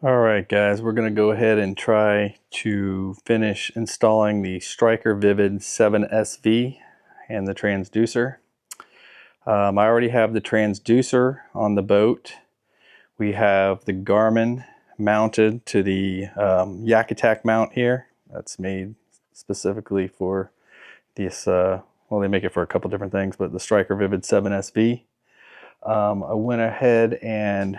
All right, guys, we're going to go ahead and try to finish installing the Striker Vivid 7SV and the transducer. I already have the transducer on the boat. We have the Garmin mounted to the Yak Attack mount here. That's made specifically for this, well, they make it for a couple different things, but the Striker Vivid 7SV. I went ahead and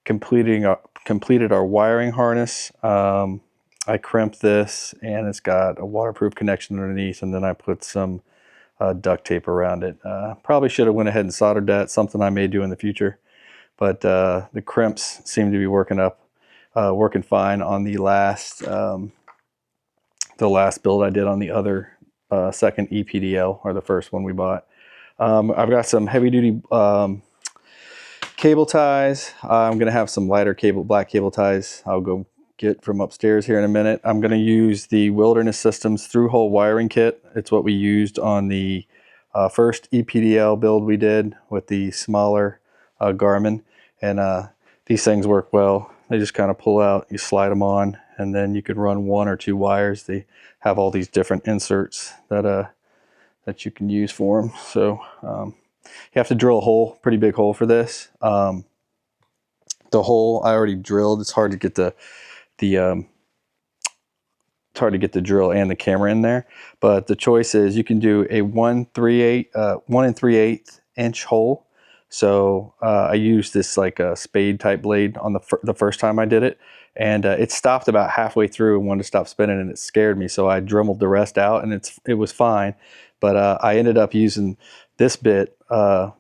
completed our wiring harness. I crimped this and it's got a waterproof connection underneath, and then I put some duct tape around it. Probably should have went ahead and soldered that, something I may do in the future, but the crimps seem to be working fine on the last build I did on the other second ePDL, or the first one we bought. I've got some heavy duty cable ties. I'm going to have some lighter black cable ties I'll go get from upstairs here in a minute. I'm going to use the Wilderness Systems through-hole wiring kit. It's what we used on the first ePDL build we did with the smaller Garmin, and these things work well. They just kind of pull out, you slide them on, and then you can run 1 or 2 wires. They have all these different inserts that you can use for them. So you have to drill a hole, pretty big hole for this. The hole I already drilled. It's hard to get the drill and the camera in there, but the choice is you can do a 1 3/8 inch hole. So I used this like a Spade type blade on the first time I did it, and it stopped about halfway through and wanted to stop spinning, and it scared me, so I dremeled the rest out, and it was fine. But I ended up using this bit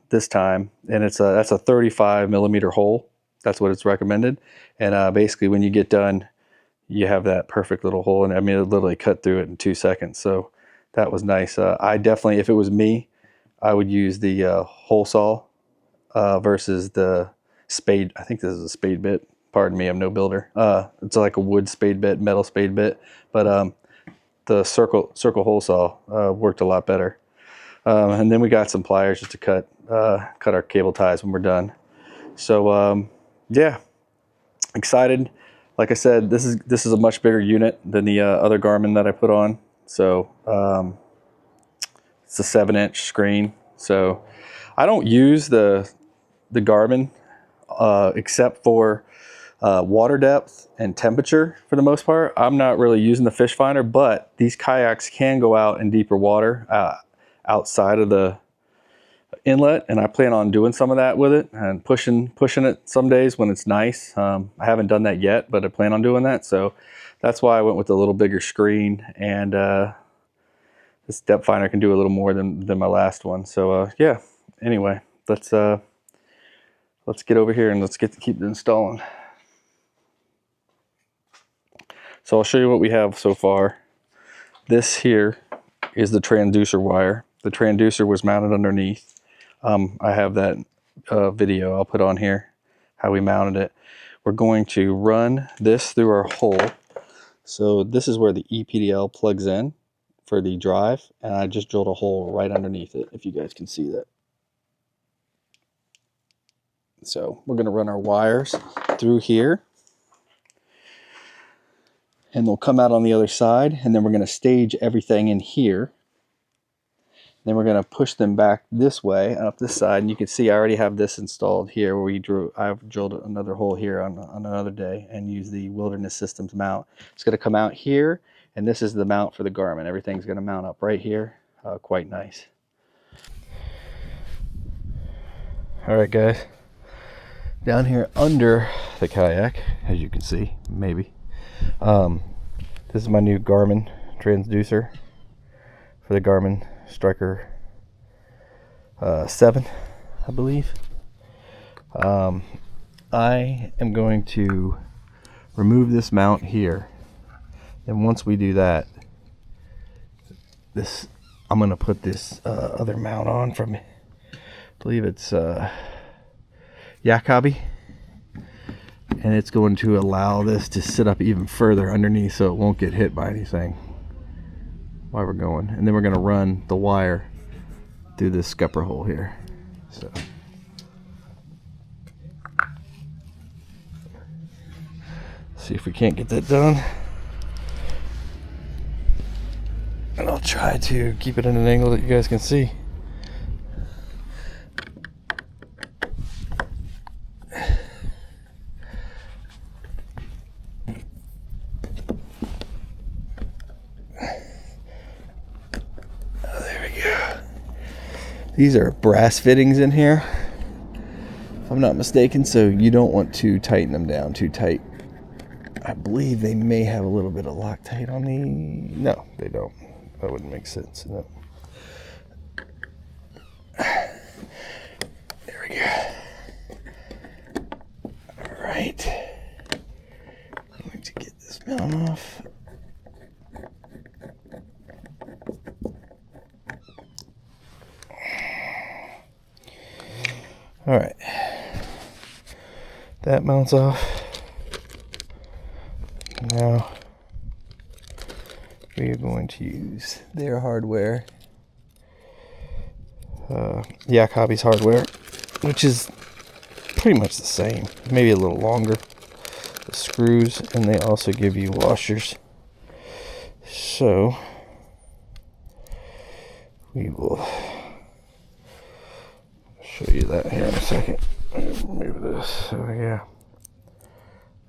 this time, and that's a 35 millimeter hole. That's what it's recommended. And basically when you get done, you have that perfect little hole, and I mean, it literally cut through it in 2 seconds. So that was nice. I definitely, if it was me, I would use the hole saw versus the Spade. I think this is a Spade bit. Pardon me, I'm no builder. It's like a wood Spade bit, metal Spade bit, but the circle hole saw worked a lot better. And then we got some pliers just to cut our cable ties when we're done. So yeah, excited. Like I said, this is a much bigger unit than the other Garmin that I put on. So it's a 7-inch screen. So I don't use the Garmin except for water depth and temperature for the most part. I'm not really using the fish finder, but these kayaks can go out in deeper water outside of the inlet, and I plan on doing some of that with it and pushing it some days when it's nice. I haven't done that yet, but I plan on doing that. So that's why I went with a little bigger screen, and this depth finder can do a little more than my last one. So yeah, anyway, let's get over here and let's keep installing. So I'll show you what we have so far. This here is the transducer wire. The transducer was mounted underneath. I have that video I'll put on here, how we mounted it. We're going to run this through our hole. So this is where the ePDL plugs in for the drive, and I just drilled a hole right underneath it, if you guys can see that. So we're going to run our wires through here, and they'll come out on the other side, and then we're going to stage everything in here. Then we're going to push them back this way and up this side, and you can see I already have this installed here where I've drilled another hole here on another day and used the Wilderness Systems mount. It's going to come out here, and this is the mount for the Garmin. Everything's going to mount up right here. Quite nice. All right, guys. Down here under the kayak, as you can see, maybe. This is my new Garmin transducer for the Garmin Striker 7, I believe. I am going to remove this mount here, and once we do that, I'm going to put this other mount on from, I believe it's Yak Hobby, and it's going to allow this to sit up even further underneath so it won't get hit by anything while we're going. And then we're going to run the wire through this scupper hole here. So See if we can't get that done. And I'll try to keep it in an angle that you guys can see. These are brass fittings in here, if I'm not mistaken, so you don't want to tighten them down too tight. I believe they may have a little bit of Loctite on the... No, they don't. That wouldn't make sense. No. There we go. All right. I'm going to get this mount off. All right, that mounts off. Now we are going to use their hardware, Yak Hobby's hardware, which is pretty much the same, maybe a little longer. The screws, and they also give you washers. So we will show you that here in a second. Move this. So yeah,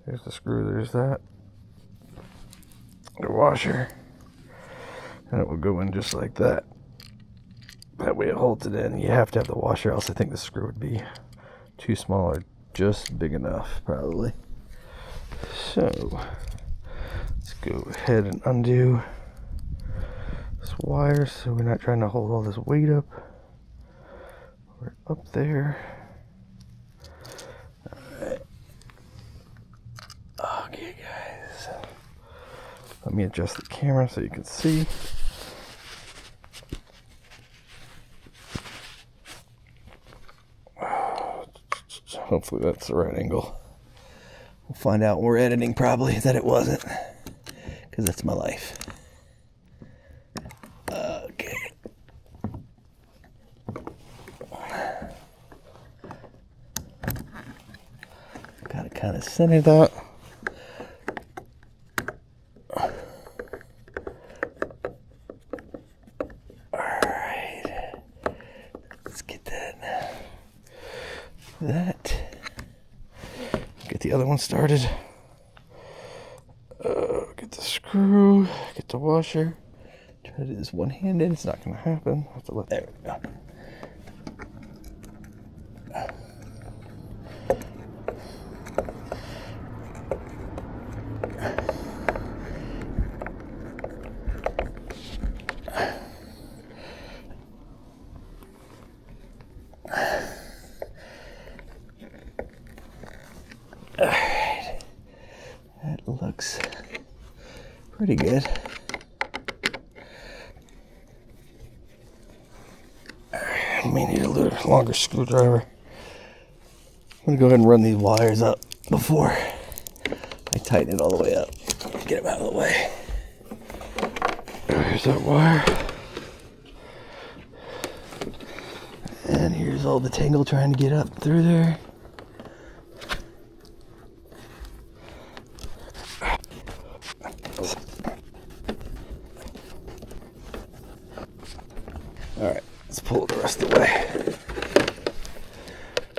there's the screw, there's that, the washer, and it will go in just like that. That way it holds it in. You have to have the washer, else I think the screw would be too small or just big enough probably. So let's go ahead and undo this wire so we're not trying to hold all this weight up. We're up there. Alright. Okay, guys. Let me adjust the camera so you can see. Hopefully that's the right angle. We'll find out when we're editing probably that it wasn't, because that's my life. Okay. Gotta kind of center that. Alright. Let's get that. Get the other one started. Get the screw, get the washer. Try to do this one-handed. It's not going to happen. I'll have to let, there we go. Alright, that looks pretty good. I may need a little longer screwdriver. I'm gonna go ahead and run these wires up before I tighten it all the way up. Get them out of the way. There's that wire. And here's all the tangle trying to get up through there. Alright, let's pull it the rest of the way.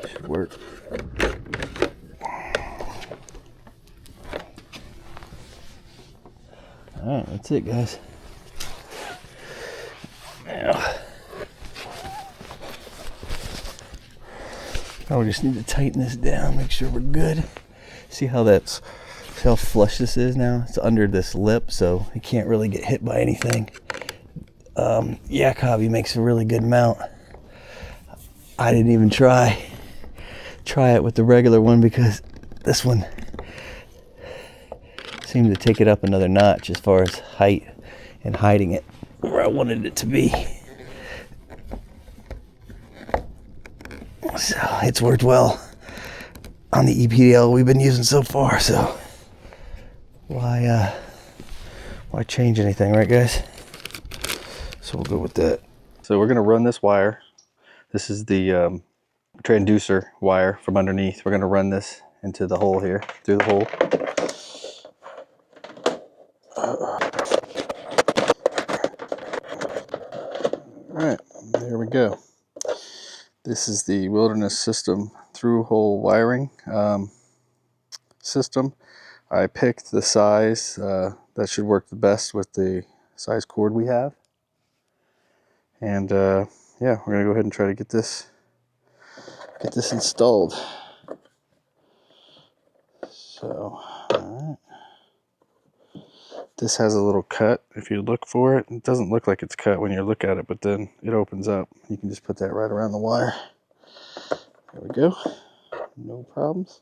Should work. Alright, that's it, guys. Now we just need to tighten this down, make sure we're good. See how that's, see how flush this is now? It's under this lip, so it can't really get hit by anything. Yak Hobby makes a really good mount. I didn't even try it with the regular one because this one seemed to take it up another notch as far as height and hiding it where I wanted it to be. So it's worked well on the ePDL we've been using so far, so why change anything, right guys? So we'll go with that. So we're gonna run this wire. This is the transducer wire from underneath. We're gonna run this into the hole here, through the hole. Alright, there we go. This is the Wilderness System through-hole wiring system. I picked the size that should work the best with the size cord we have. And yeah, we're gonna go ahead and try to get this installed. So, alright. This has a little cut. If you look for it, it doesn't look like it's cut when you look at it, but then it opens up. You can just put that right around the wire. There we go. No problems.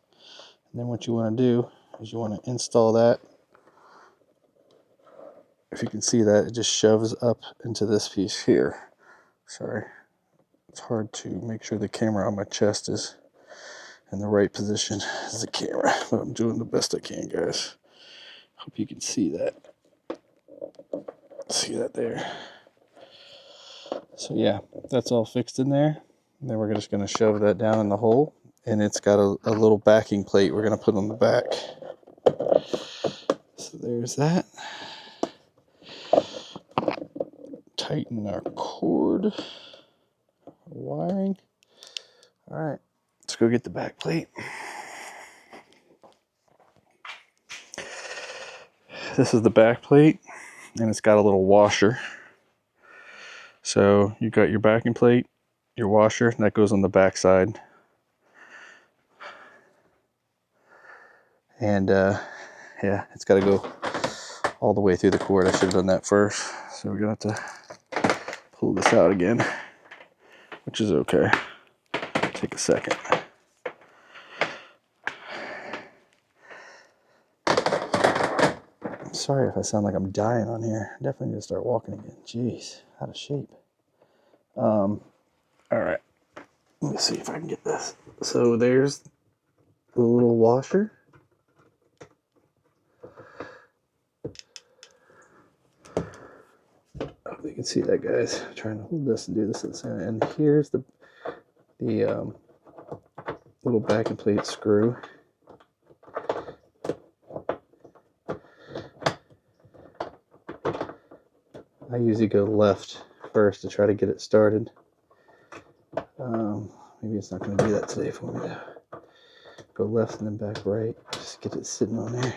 And then what you want to do is you want to install that. If you can see that, it just shoves up into this piece here. Sorry. It's hard to make sure the camera on my chest is in the right position as the camera, but I'm doing the best I can, guys. Hope you can see that. See that there. So yeah, that's all fixed in there. And then we're just going to shove that down in the hole. And it's got a little backing plate we're going to put on the back. So there's that. Tighten our cord. Wiring. Alright, let's go get the back plate. This is the back plate, and it's got a little washer. So you got your backing plate, your washer, and that goes on the back side. And yeah, it's got to go all the way through the cord. I should have done that first. So we're going to have to pull this out again, which is okay. Take a second. Sorry if I sound like I'm dying on here. Definitely need to start walking again. Jeez, out of shape. All right, let me see if I can get this. So there's the little washer. I hope you can see that, guys. I'm trying to hold this and do this at the same time. And here's the little backing plate screw. I usually go left first to try to get it started. Maybe it's not going to do that today for me though. Go left and then back right. Just get it sitting on there.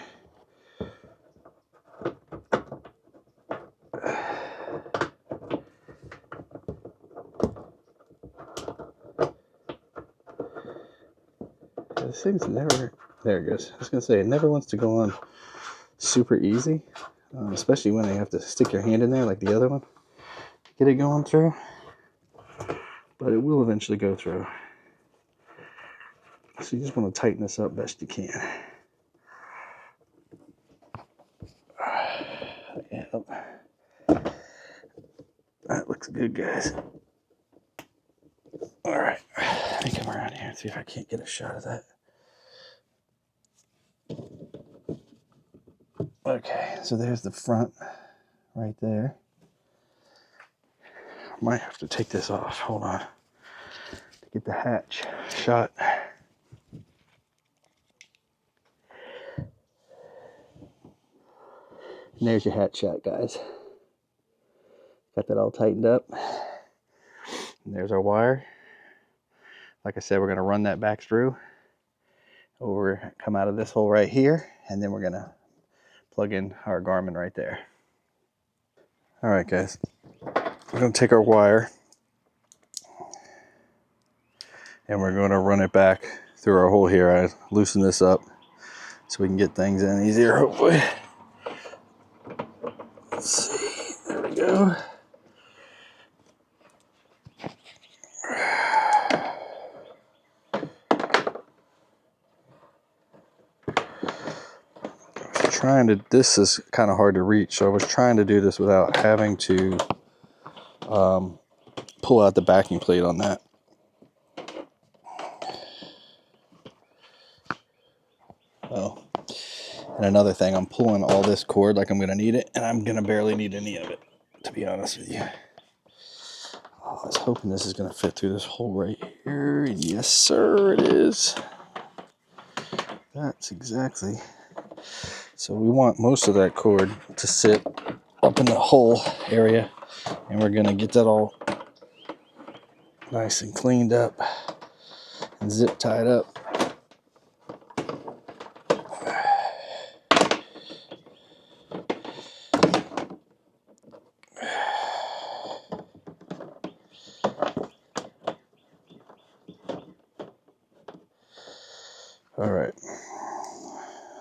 This thing's never, there it goes. I was going to say, it never wants to go on super easy, especially when you have to stick your hand in there like the other one to get it going through. But it will eventually go through. So you just want to tighten this up best you can. Yeah. That looks good, guys. All right, let me come around here and see if I can't get a shot of that. Okay, so there's the front right there. I might have to take this off. Hold on. To get the hatch shot. And there's your hatch shot, guys. Got that all tightened up. And there's our wire. Like I said, we're going to run that back through. Over, come out of this hole right here. And then we're going to plug in our Garmin right there. All right, guys. We're going to take our wire. And we're going to run it back through our hole here. I loosen this up so we can get things in easier, hopefully. Let's see. There we go. This is kind of hard to reach, so I was trying to do this without having to pull out the backing plate on that. Oh, and another thing, I'm pulling all this cord like I'm going to need it, and I'm going to barely need any of it, to be honest with you. Oh, I was hoping this is going to fit through this hole right here. Yes, sir, it is. That's exactly So we want most of that cord to sit up in the hole area, and we're gonna get that all nice and cleaned up and zip tied up. All right,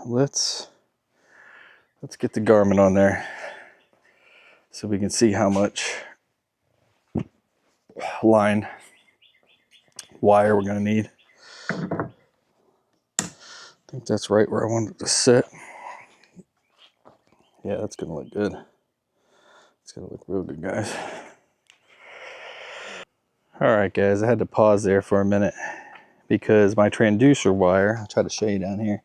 let's get the Garmin on there so we can see how much line wire we're going to need. I think that's right where I wanted it to sit. Yeah, that's going to look good. It's going to look real good, guys. All right, guys, I had to pause there for a minute because my transducer wire, I'll try to show you down here,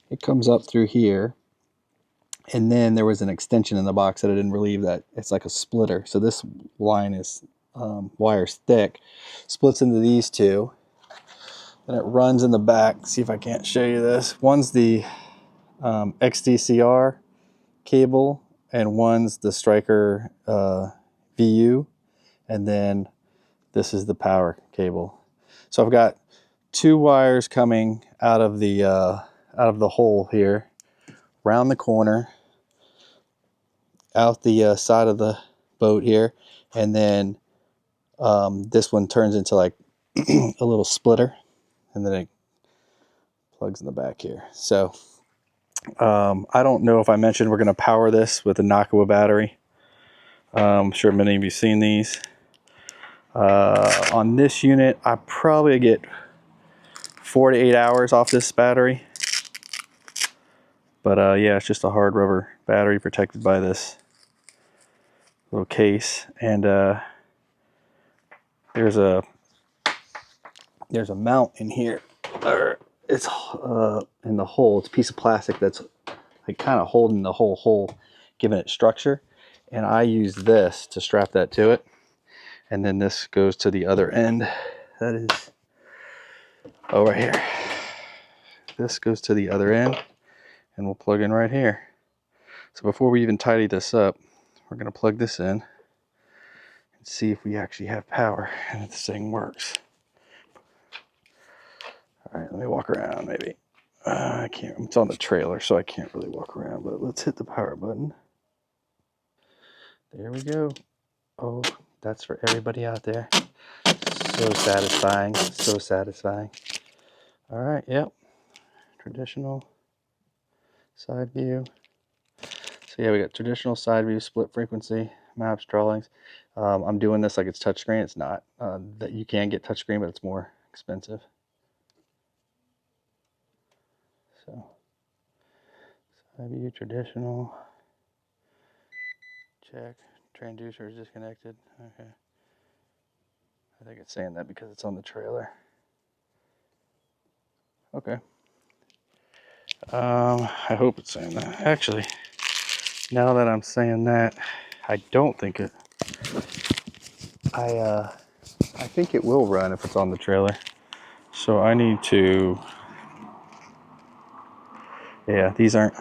it comes up through here, and then there was an extension in the box that I didn't relieve that. It's like a splitter. So this line is wire's thick, splits into these two, and it runs in the back. See if I can't show you this. One's the XDCR cable, and one's the Striker VU, and then this is the power cable. So I've got two wires coming out of the hole here, round the corner, out the side of the boat here, and then this one turns into like a little splitter, and then it plugs in the back here. So I don't know if I mentioned we're going to power this with a Nakawa battery. I'm sure many of you have seen these. On this unit, I probably get 4 to 8 hours off this battery. But yeah, it's just a hard rubber battery protected by this little case. And there's a mount in here. It's in the hole. It's a piece of plastic that's like kind of holding the whole hole, giving it structure. And I use this to strap that to it. And then this goes to the other end. That is over here. This goes to the other end, and we'll plug in right here. So before we even tidy this up, we're going to plug this in and see if we actually have power and if this thing works. All right, let me walk around maybe. I can't, it's on the trailer, so I can't really walk around, but let's hit the power button. There we go. Oh, that's for everybody out there. So satisfying, so satisfying. All right, yep. Traditional side view. So yeah, we got traditional side view, split frequency, maps, drawings. I'm doing this like it's touchscreen. It's not. That you can get touchscreen, but it's more expensive. So side view, traditional. Check. Transducer is disconnected. Okay. I think it's saying that because it's on the trailer. Okay. I hope it's saying that. Actually, now that I'm saying that, I don't think it. I think it will run if it's on the trailer. So I need to. Yeah, these aren't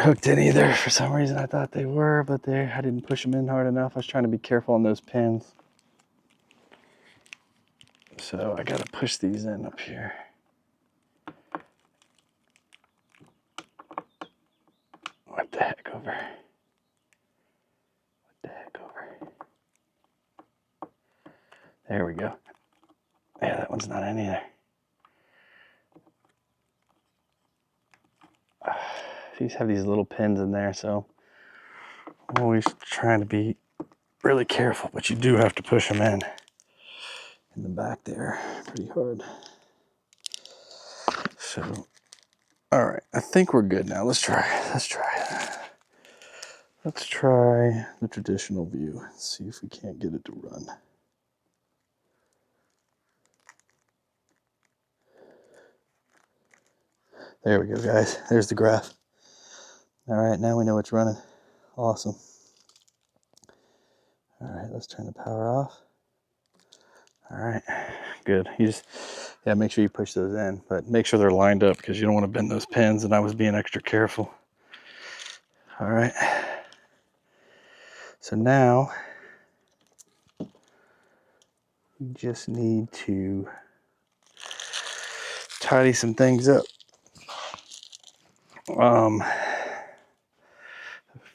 hooked in either. For some reason, I thought they were, but I didn't push them in hard enough. I was trying to be careful on those pins. So I gotta push these in up here. What the heck over? What the heck over? There we go. Yeah, that one's not in either. These have these little pins in there, so I'm always trying to be really careful, but you do have to push them in the back there pretty hard. So, all right, I think we're good now. Let's try the traditional view and see if we can't get it to run. There we go, guys. There's the graph. All right, now we know it's running. Awesome. All right, let's turn the power off. All right, good. You just Yeah, make sure you push those in, but make sure they're lined up because you don't want to bend those pins, and I was being extra careful. All right. So now we just need to tidy some things up.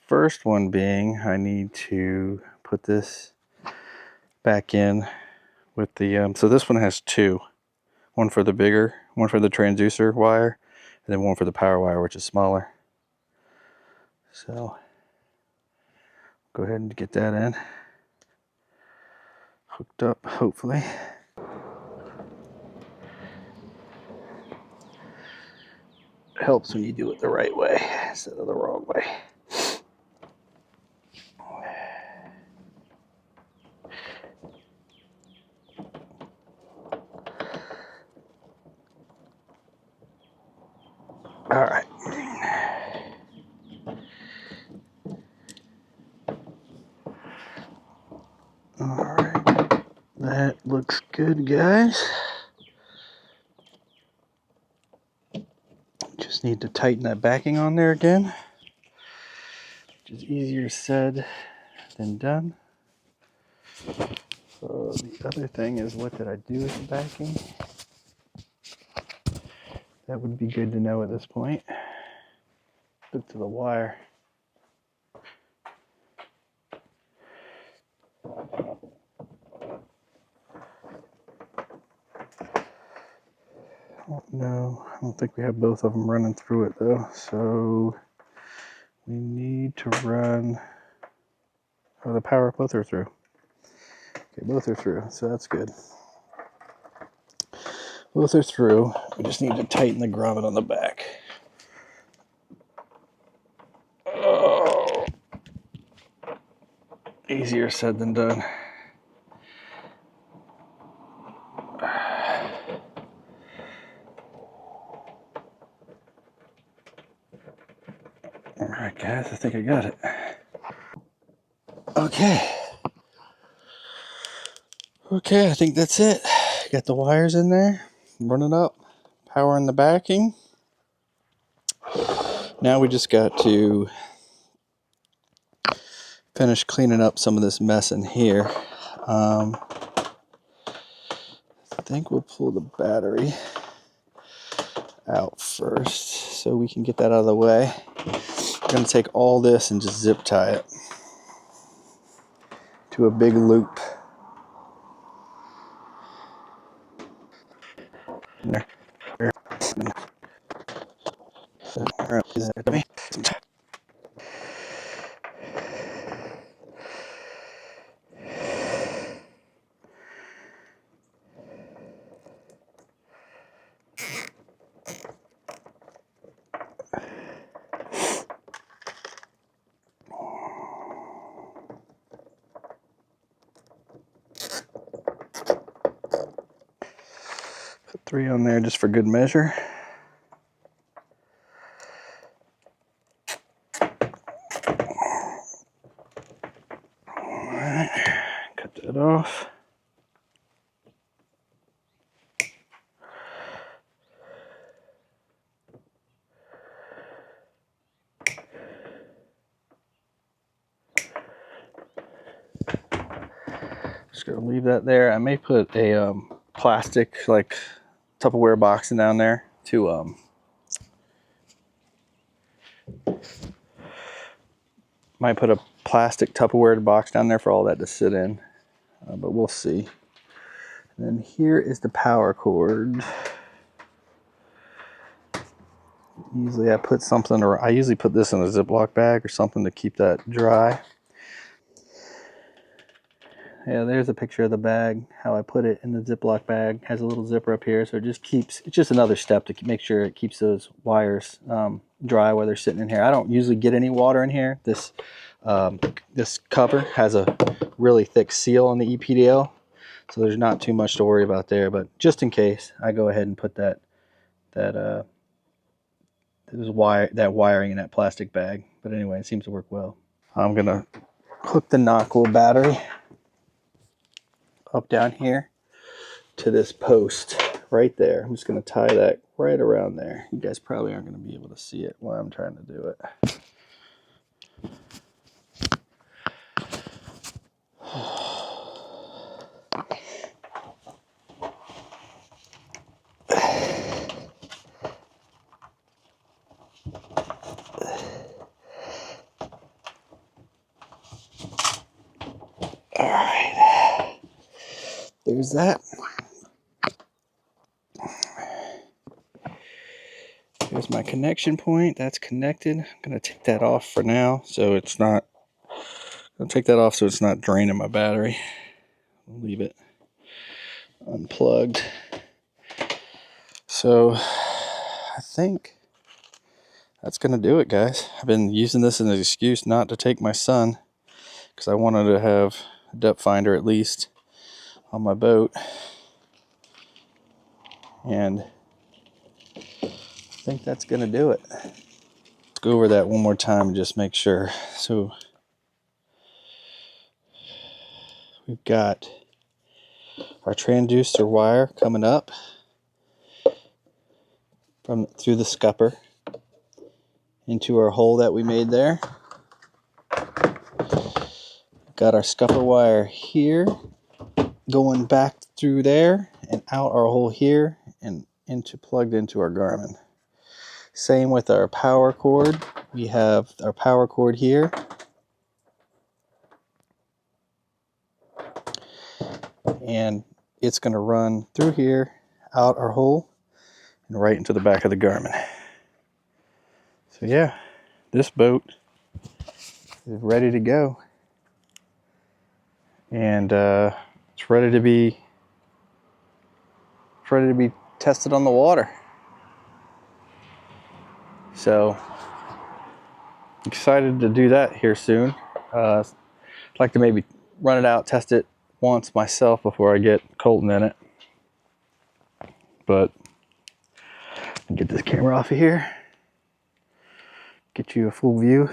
First one being, I need to put this back in with the, so this one has two. One for the bigger, one for the transducer wire, and then one for the power wire, which is smaller. So go ahead and get that in. Hooked up, hopefully. It helps when you do it the right way instead of the wrong way. All right. All right. That looks good, guys. Just need to tighten that backing on there again, which is easier said than done. So the other thing is, what did I do with the backing? That would be good to know at this point. Look to the wire. Oh, no, I don't think we have both of them running through it though. So we need to run, oh, the power, both are through. Okay, both are through, so that's good. Both are through. We just need to tighten the grommet on the back. Oh, easier said than done. All right, guys, I think I got it. Okay. Okay, I think that's it. Got the wires in there, running up, power in the backing. Now we just got to finish cleaning up some of this mess in here. I think we'll pull the battery out first so we can get that out of the way. I'm going to take all this and just zip tie it to a big loop. Put 3 on there just for good measure. Alright, cut that off. Just gonna leave that there. I may put a plastic, like, Tupperware box down there to might put a plastic Tupperware box down there for all that to sit in, but we'll see. And then here is the power cord. Usually I put something, or I usually put this in a Ziploc bag or something to keep that dry. Yeah, there's a picture of the bag, how I put it in the Ziploc bag. Has a little zipper up here, so it just keeps, it's just another step to make sure it keeps those wires dry while they're sitting in here. I don't usually get any water in here. This this cover has a really thick seal on the ePDL, so there's not too much to worry about there, but just in case, I go ahead and put that wiring in that plastic bag. But anyway, it seems to work well. I'm gonna hook the Knockwool battery up down here to this post right there. I'm just going to tie that right around there. You guys probably aren't going to be able to see it while I'm trying to do it. All right, there's that. Here's my connection point. That's connected. I'm gonna take that off for now, so it's not. I'll take that off so it's not draining my battery. I'll leave it unplugged. So I think that's gonna do it, guys. I've been using this as an excuse not to take my son, because I wanted to have a depth finder at least on my boat, and I think that's gonna do it. Let's go over that one more time and just make sure. So we've got our transducer wire coming up from through the scupper into our hole that we made there. Got our scupper wire here going back through there and out our hole here and plugged into our Garmin. Same with our power cord. We have our power cord here. And it's going to run through here, out our hole, and right into the back of the Garmin. So yeah, this boat is ready to go. And it's ready to be tested on the water. So excited to do that here soon. I'd like to maybe run it out, test it once myself before I get Colton in it. But get this camera off of here, get you a full view.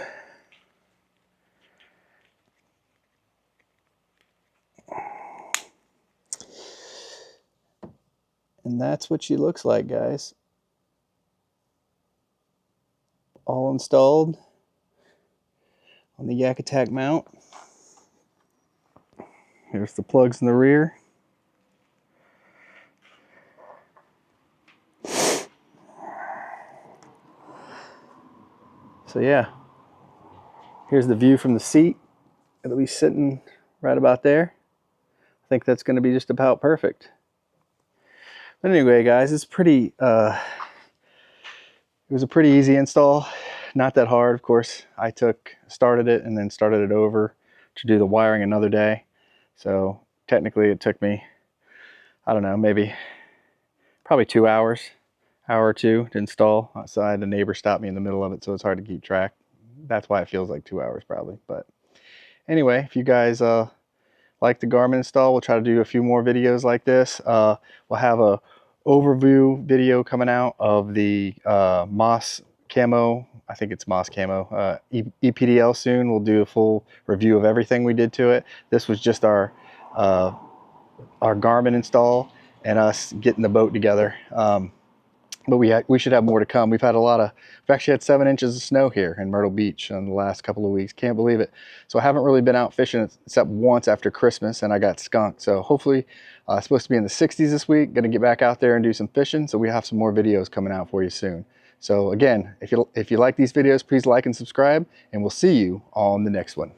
And that's what she looks like, guys. All installed on the Yak Attack mount. Here's the plugs in the rear. So yeah, here's the view from the seat. It'll be sitting right about there. I think that's going to be just about perfect. But anyway, guys, it's pretty. It was a pretty easy install. Not that hard, of course. I started it and then started it over to do the wiring another day. So technically it took me, I don't know, probably 2 hours, hour or two to install. So I had a neighbor stop me in the middle of it, so it's hard to keep track. That's why it feels like 2 hours probably. But anyway, if you guys like the Garmin install, we'll try to do a few more videos like this. We'll have a overview video coming out of the Moss Camo. I think it's Moss Camo ePDL soon. We'll do a full review of everything we did to it. This was just our Garmin install and us getting the boat together. But we should have more to come. We've actually had 7 inches of snow here in Myrtle Beach in the last couple of weeks. Can't believe it. So I haven't really been out fishing except once after Christmas, and I got skunked. So hopefully it's supposed to be in the 60s this week. Gonna get back out there and do some fishing. So we have some more videos coming out for you soon. So again, if you like these videos, please like and subscribe, and we'll see you on the next one.